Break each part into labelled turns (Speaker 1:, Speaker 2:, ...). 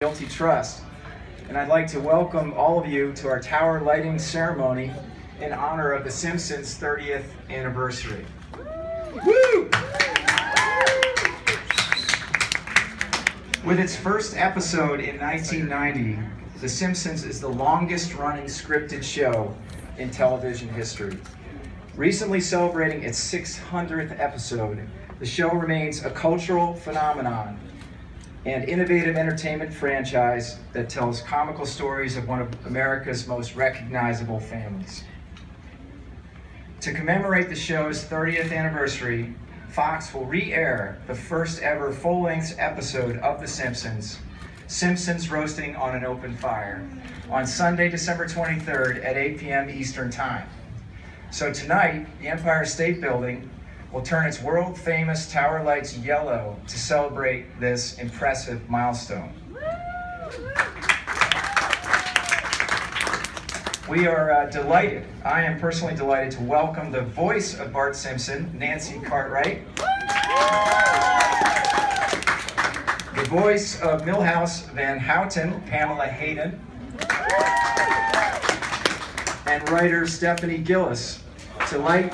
Speaker 1: Realty Trust, and I'd like to welcome all of you to our tower lighting ceremony in honor of the Simpsons 30th anniversary. Woo! With its first episode in 1990, The Simpsons is the longest running scripted show in television history. Recently celebrating its 600th episode, the show remains a cultural phenomenon and innovative entertainment franchise that tells comical stories of one of America's most recognizable families. To commemorate the show's 30th anniversary, Fox will re-air the first ever full-length episode of The Simpsons, Simpsons Roasting on an Open Fire, on Sunday, December 23rd at 8 p.m. Eastern Time. So tonight, the Empire State Building will turn its world-famous tower lights yellow to celebrate this impressive milestone. We are delighted, I am personally delighted to welcome the voice of Bart Simpson, Nancy Cartwright, the voice of Milhouse Van Houten, Pamela Hayden, and writer Stephanie Gillis to light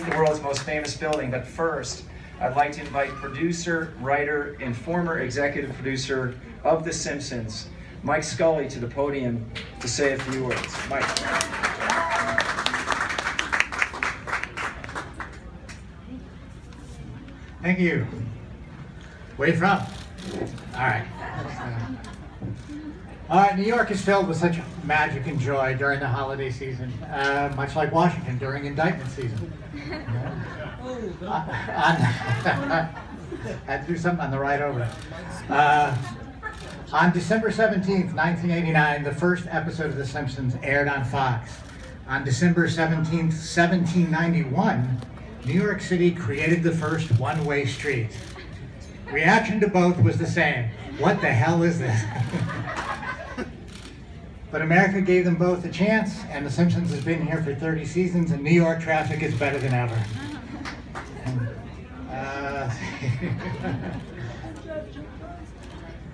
Speaker 1: the world's most famous building. But first, I'd like to invite producer, writer, and former executive producer of The Simpsons, Mike Scully, to the podium to say a few words. Mike.
Speaker 2: Thank you. Where are you from? All right, New York is filled with such magic and joy during the holiday season, much like Washington during indictment season. I had to do something on the ride over. On December 17th, 1989, the first episode of The Simpsons aired on Fox. On December 17th, 1791, New York City created the first one-way street. Reaction to both was the same. What the hell is this? But America gave them both a chance, and The Simpsons has been here for 30 seasons, and New York traffic is better than ever.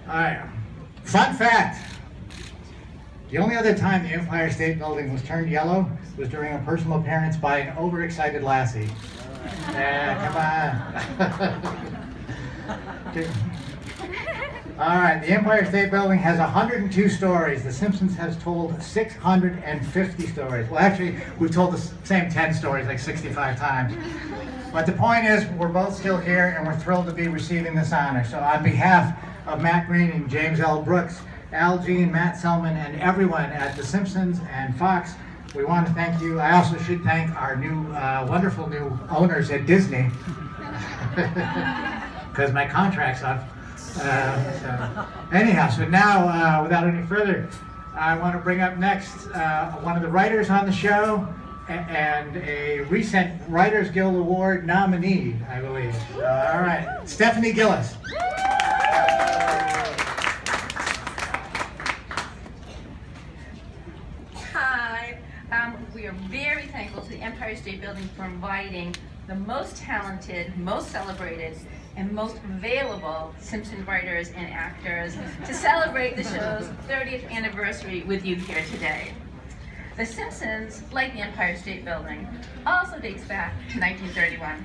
Speaker 2: All right. Fun fact. The only other time the Empire State Building was turned yellow was during a personal appearance by an overexcited lassie. Come on. All right, the Empire State Building has 102 stories. The Simpsons has told 650 stories. Well, actually, we've told the same 10 stories like 65 times. But the point is, we're both still here, and we're thrilled to be receiving this honor. So on behalf of Matt Green and James L. Brooks, Al Jean, Matt Selman, and everyone at The Simpsons and Fox, we want to thank you. I also should thank our new, wonderful new owners at Disney, because my contract's up. So now, without any further, I want to bring up next one of the writers on the show and a recent Writers Guild Award nominee, I believe. All right, Stephanie Gillis.
Speaker 3: Hi, we are very thankful to the Empire State Building for inviting the most talented, most celebrated, and most available Simpson writers and actors to celebrate the show's 30th anniversary with you here today. The Simpsons, like the Empire State Building, also dates back to 1931.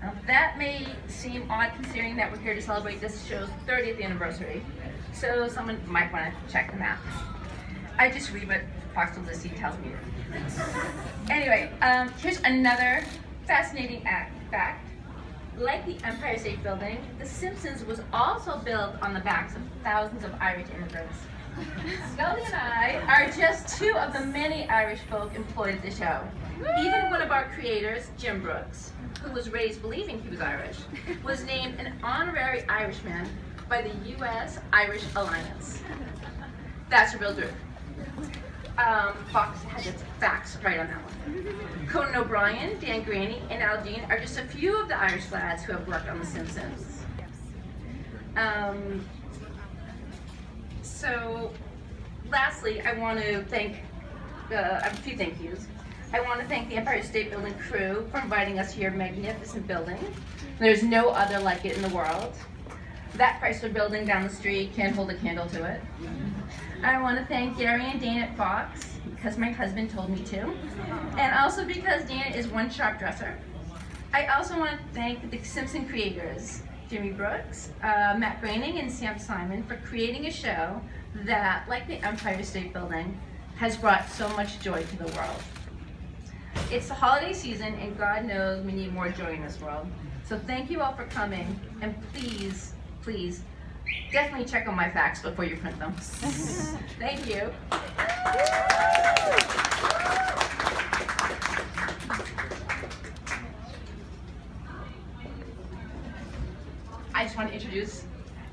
Speaker 3: Now, that may seem odd considering that we're here to celebrate this show's 30th anniversary, so someone might want to check the map. I just read what Fox Publicity tells me. Anyway, here's another fascinating fact. Like the Empire State Building, The Simpsons was also built on the backs of thousands of Irish immigrants. Scully and I are just two of the many Irish folk employed at the show. Even one of our creators, Jim Brooks, who was raised believing he was Irish, was named an honorary Irishman by the U.S.-Irish Alliance. That's a real truth. Fox has its facts right on that one. Conan O'Brien, Dan Graney, and Al Jean are just a few of the Irish lads who have worked on The Simpsons. So, lastly, I want to thank a few thank yous. I want to thank the Empire State Building crew for inviting us to your magnificent building. There's no other like it in the world. That Chrysler building down the street can't hold a candle to it. I want to thank Gary and Dana at Fox, because my husband told me to, and also because Dana is one sharp dresser. I also want to thank the Simpson creators, Jimmy Brooks, Matt Groening, and Sam Simon, for creating a show that, like the Empire State Building, has brought so much joy to the world. It's the holiday season, and God knows we need more joy in this world. So thank you all for coming, and please, please, definitely check on my facts before you print them. Thank you. I just want to introduce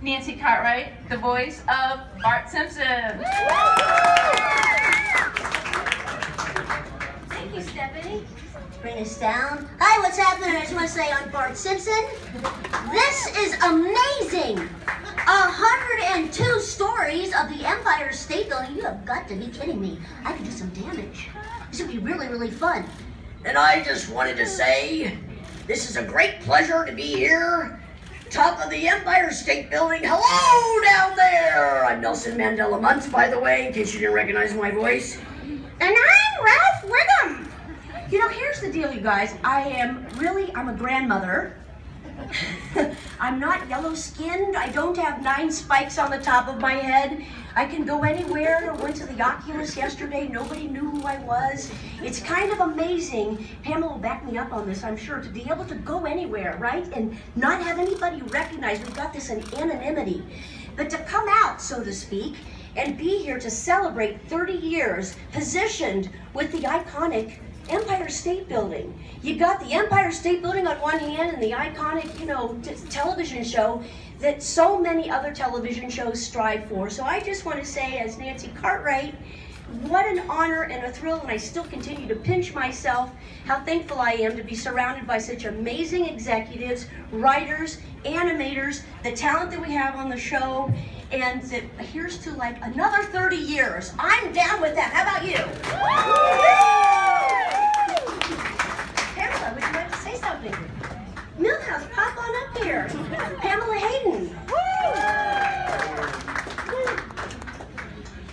Speaker 3: Nancy Cartwright, the voice of Bart Simpson.
Speaker 4: Thank you, Stephanie. Bring us down. Hi, what's happening? I just want to say I'm Bart Simpson. This is amazing. 102 stories of the Empire State Building. You have got to be kidding me. I could do some damage. This would be really, really fun.
Speaker 5: And I just wanted to say, this is a great pleasure to be here. Top of the Empire State Building. Hello down there. I'm Nelson Mandela Muntz, by the way, in case you didn't recognize my voice.
Speaker 4: And I'm Ralph Wiggum.
Speaker 6: You know, here's the deal, you guys. I'm a grandmother. I'm not yellow-skinned. I don't have 9 spikes on the top of my head. I can go anywhere. I went to the Oculus yesterday. Nobody knew who I was. It's kind of amazing. Pamela will back me up on this, I'm sure, to be able to go anywhere, right? And not have anybody recognize we've got this in anonymity. But to come out, so to speak, and be here to celebrate 30 years positioned with the iconic Empire State Building. You got the Empire State Building on one hand and the iconic, you know, television show that so many other television shows strive for. So I just want to say, as Nancy Cartwright, what an honor and a thrill, and I still continue to pinch myself how thankful I am to be surrounded by such amazing executives, writers, animators, the talent that we have on the show, and that here's to like another 30 years. I'm down with that. How about you? Pamela, would you like to say something? Milhouse, pop on up here. Pamela Hayden.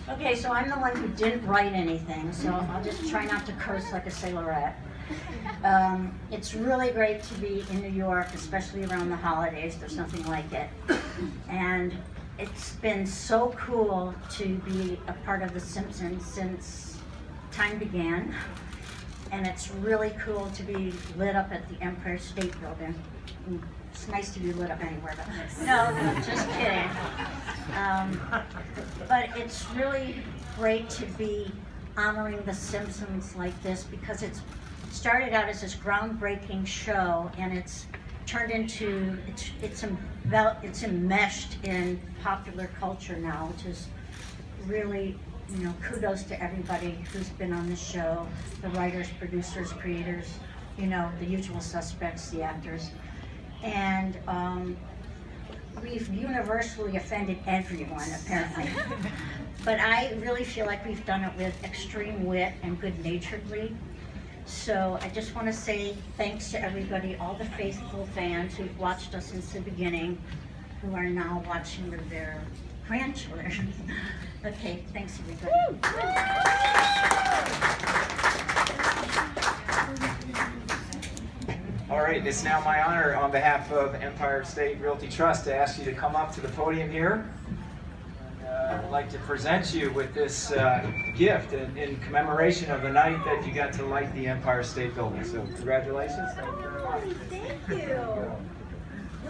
Speaker 7: Okay, so I'm the one who didn't write anything, so I'll just try not to curse like a sailorette. It's really great to be in New York, especially around the holidays. There's nothing like it. And it's been so cool to be a part of The Simpsons since time began. And it's really cool to be lit up at the Empire State Building. It's nice to be lit up anywhere, but no, just kidding. But it's really great to be honoring The Simpsons like this, because it's started out as this groundbreaking show, and it's turned into, it's enmeshed in popular culture now, which is really, you know, kudos to everybody who's been on the show, the writers, producers, creators, you know, the usual suspects, the actors. And we've universally offended everyone, apparently. But I really feel like we've done it with extreme wit and good-naturedly. So I just want to say thanks to everybody, all the faithful fans who've watched us since the beginning, who are now watching with their grandchildren. Okay, thanks everybody.
Speaker 1: All right, it's now my honor on behalf of Empire State Realty Trust to ask you to come up to the podium here. I'd like to present you with this gift in commemoration of the night that you got to light the Empire State Building. So congratulations. Thank you very much.
Speaker 4: Thank you.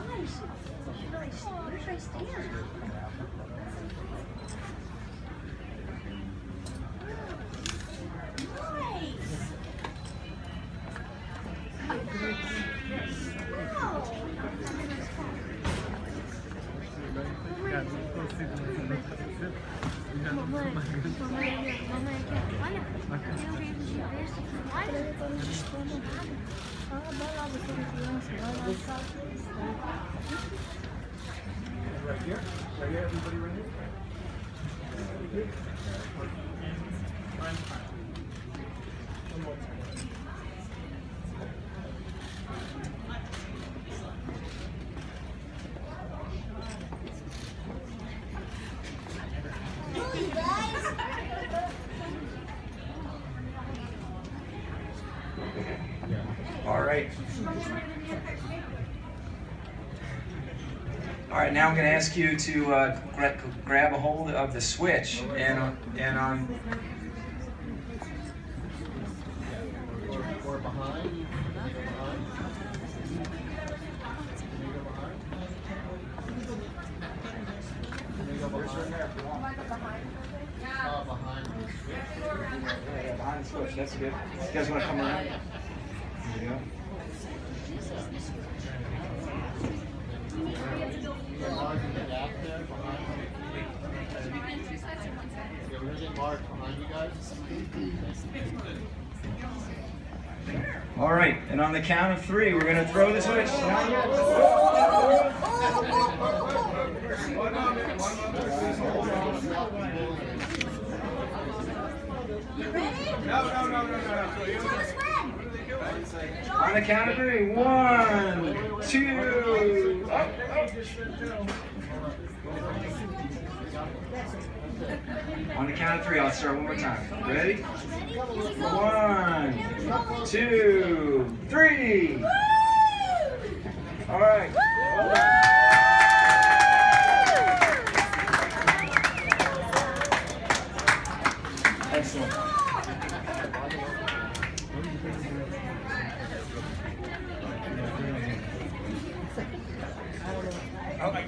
Speaker 4: Nice. Where should I stand?
Speaker 1: Right here? Right here, everybody right here? One more time. right. All right, now I'm going to ask you to grab a hold of the switch and on.
Speaker 8: Or behind. Behind.
Speaker 1: Yeah, behind the switch. That's good. You guys want to come around? There you go. All right, and on the count of 3, we're going to throw the switch. No. On the count of 3, 1, 2, up. On the count of 3, I'll start one more time. Ready? 1, 2, 3. All right. Excellent. Okay.